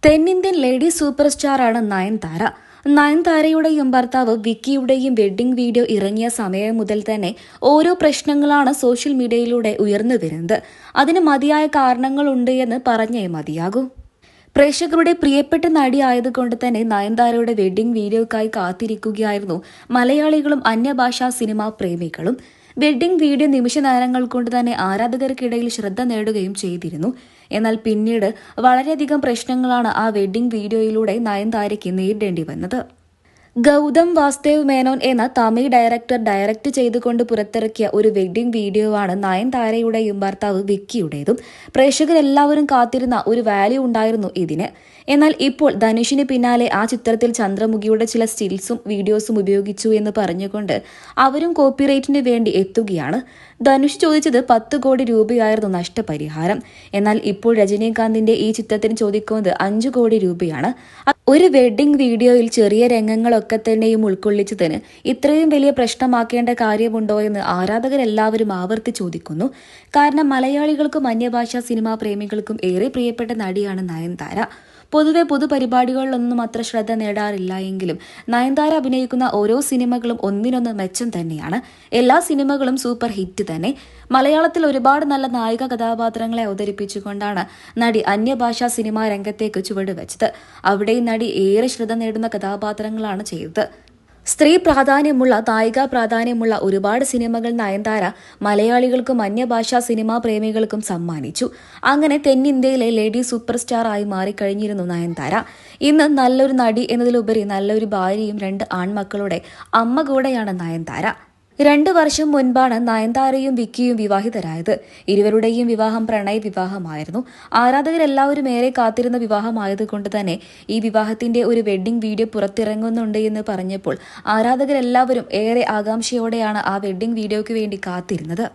തെന്നിന്ത്യൻ lady super സ്റ്റാറാണ് Nayanthara. നയൻതാരയുടെയും ഭർത്താവ് വിക്കിയുടെയും wedding video ഇറങ്ങിയ സമയം മുതൽ തന്നെ ഓരോ പ്രശ്നങ്ങളാണ് സോഷ്യൽ മീഡിയയിലൂടെ ഉയർന്നു വരുന്നത്. അതിന് മതിയായ കാരണങ്ങളുണ്ട് എന്ന് പറഞ്ഞേ മതിയാകൂ. പ്രേക്ഷകരുടെ പ്രിയപ്പെട്ട നടിയായതുകൊണ്ട് തന്നെ നയൻതാരയുടെ വെഡ്ഡിംഗ് വീഡിയോയ്ക്കായി കാത്തിരിക്കുകയായിരുന്നു മലയാളികളും അന്യഭാഷാ സിനിമാ പ്രേമികളും. വെഡ്ഡിംഗ് വീഡിയോ നിമിഷ നേരങ്ങൾ കൊണ്ട് തന്നെ ആരാധകർക്കിടയിൽ ശ്രദ്ധ നേടുകയും ചെയ്തിരുന്നു. എന്നാൽ പിന്നീട് വളരെയധികം പ്രശ്നങ്ങളാണ് ആ വെഡ്ഡിംഗ് വീഡിയോയിലൂടെ നയൻതാരയ്ക്ക് നേരിടേണ്ടി വന്നത്. ഗൗതം വാസുദേവ് മേനോൻ എന്ന തമിഴ് ഡയറക്റ്റ് ചെയ്തുകൊണ്ട് പുറത്തിറക്കിയ ഒരു വെഡ്ഡിംഗ് വീഡിയോ ആണ് നയൻതാരയുടെയും ഭർത്താവ് വിക്കിയുടേതും. പ്രേക്ഷകരെല്ലാവരും കാത്തിരുന്ന ഒരു വാല്യൂ ഉണ്ടായിരുന്നു ഇതിന്. എന്നാൽ ഇപ്പോൾ ധനുഷിന് പിന്നാലെ ആ ചിത്രത്തിൽ ചന്ദ്രമുഖിയുടെ ചില സ്റ്റിൽസും വീഡിയോസും ഉപയോഗിച്ചു എന്ന് പറഞ്ഞുകൊണ്ട് അവരും കോപ്പിറൈറ്റിന് വേണ്ടി എത്തുകയാണ്. ധനുഷ് ചോദിച്ചത് 10 കോടി രൂപയായിരുന്നു നഷ്ടപരിഹാരം. എന്നാൽ ഇപ്പോൾ രജനീകാന്തിന്റെ ഈ ചിത്രത്തിന് ചോദിക്കുന്നത് 5 കോടി രൂപയാണ്. ഒരു വെഡ്ഡിംഗ് വീഡിയോയിൽ ചെറിയ രംഗങ്ങളൊക്കെ തന്നെയും ഉൾക്കൊള്ളിച്ചതിന് ഇത്രയും വലിയ പ്രശ്നമാക്കേണ്ട കാര്യമുണ്ടോ എന്ന് ആരാധകരെല്ലാവരും ആവർത്തി ചോദിക്കുന്നു. കാരണം മലയാളികൾക്കും അന്യഭാഷാ സിനിമാ പ്രേമികൾക്കും ഏറെ പ്രിയപ്പെട്ട നടിയാണ് നയൻതാര. പൊതുവെ പൊതുപരിപാടികളിലൊന്നും അത്ര ശ്രദ്ധ നേടാറില്ല എങ്കിലും നയൻതാര അഭിനയിക്കുന്ന ഓരോ സിനിമകളും ഒന്നിനൊന്ന് മെച്ചം തന്നെയാണ്. എല്ലാ സിനിമകളും സൂപ്പർ ഹിറ്റ് തന്നെ. മലയാളത്തിൽ ഒരുപാട് നല്ല നായിക കഥാപാത്രങ്ങളെ അവതരിപ്പിച്ചുകൊണ്ടാണ് നടി അന്യഭാഷാ സിനിമാ രംഗത്തേക്ക് ചുവടുവെച്ചത്. അവിടെയും നടി ഏറെ ശ്രദ്ധ നേടുന്ന കഥാപാത്രങ്ങളാണ് ചെയ്തത്. സ്ത്രീ പ്രാധാന്യമുള്ള, നായിക പ്രാധാന്യമുള്ള ഒരുപാട് സിനിമകൾ നയൻതാര മലയാളികൾക്കും അന്യഭാഷാ സിനിമാ പ്രേമികൾക്കും സമ്മാനിച്ചു. അങ്ങനെ തെന്നിന്ത്യയിലെ ലേഡി സൂപ്പർ സ്റ്റാർ ആയി മാറിക്കഴിഞ്ഞിരുന്നു നയൻതാര. ഇന്ന് നല്ലൊരു നടി എന്നതിലുപരി നല്ലൊരു ഭാര്യയും 2 ആൺമക്കളുടെ അമ്മ കൂടെയാണ് നയൻതാര. 2 വർഷം മുൻപാണ് നയൻതാരയും വിക്കിയും വിവാഹിതരായത്. ഇരുവരുടെയും വിവാഹം പ്രണയ വിവാഹമായിരുന്നു. ആരാധകരെല്ലാവരും ഏറെ കാത്തിരുന്ന വിവാഹമായതുകൊണ്ട് തന്നെ ഈ വിവാഹത്തിന്റെ ഒരു വെഡ്ഡിംഗ് വീഡിയോ പുറത്തിറങ്ങുന്നുണ്ട് എന്ന് പറഞ്ഞപ്പോൾ ആരാധകരെല്ലാവരും ഏറെ ആകാംക്ഷയോടെയാണ് ആ വെഡ്ഡിംഗ് വീഡിയോയ്ക്ക് വേണ്ടി കാത്തിരുന്നത്.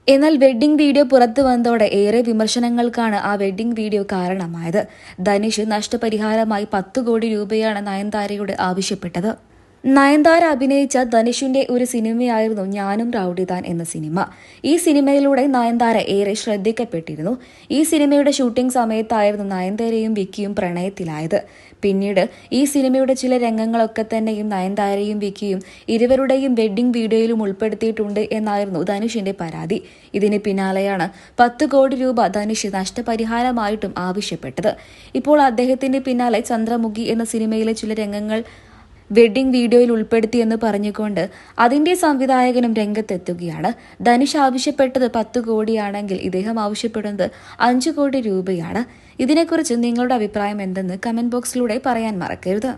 എന്നാൽ വെഡ്ഡിംഗ് വീഡിയോ പുറത്തു വന്നതോടെ ഏറെ വിമർശനങ്ങൾക്കാണ് ആ വെഡ്ഡിംഗ് വീഡിയോ കാരണമായത്. ധനുഷ് നഷ്ടപരിഹാരമായി 10 കോടി രൂപയാണ് നയൻതാരയോട് ആവശ്യപ്പെട്ടത്. നയൻതാര അഭിനയിച്ച ധനുഷിന്റെ ഒരു സിനിമയായിരുന്നു ഞാനും റൌഡിതാൻ എന്ന സിനിമ. ഈ സിനിമയിലൂടെ നയൻതാര ഏറെ ശ്രദ്ധിക്കപ്പെട്ടിരുന്നു. ഈ സിനിമയുടെ ഷൂട്ടിംഗ് സമയത്തായിരുന്നു നയൻതാരയും വിക്കിയും പ്രണയത്തിലായത്. പിന്നീട് ഈ സിനിമയുടെ ചില രംഗങ്ങളൊക്കെ തന്നെയും നയൻതാരയും വിക്കിയും ഇരുവരുടെയും വെഡ്ഡിംഗ് വീഡിയോയിലും ഉൾപ്പെടുത്തിയിട്ടുണ്ട് എന്നായിരുന്നു ധനുഷിന്റെ പരാതി. ഇതിന് പിന്നാലെയാണ് 10 കോടി രൂപ ധനുഷ് നഷ്ടപരിഹാരമായിട്ടും ആവശ്യപ്പെട്ടത്. ഇപ്പോൾ അദ്ദേഹത്തിന്റെ പിന്നാലെ ചന്ദ്രമുഖി എന്ന സിനിമയിലെ ചില രംഗങ്ങൾ വെഡ്ഡിംഗ് വീഡിയോയിൽ ഉൾപ്പെടുത്തിയെന്ന് പറഞ്ഞുകൊണ്ട് അതിന്റെ സംവിധായകനും രംഗത്തെത്തുകയാണ്. ധനുഷ് ആവശ്യപ്പെട്ടത് 10 കോടിയാണെങ്കിൽ ഇദ്ദേഹം ആവശ്യപ്പെടുന്നത് 5 കോടി രൂപയാണ്. ഇതിനെക്കുറിച്ച് നിങ്ങളുടെ അഭിപ്രായം എന്തെന്ന് കമന്റ് ബോക്സിലൂടെ പറയാൻ മറക്കരുത്.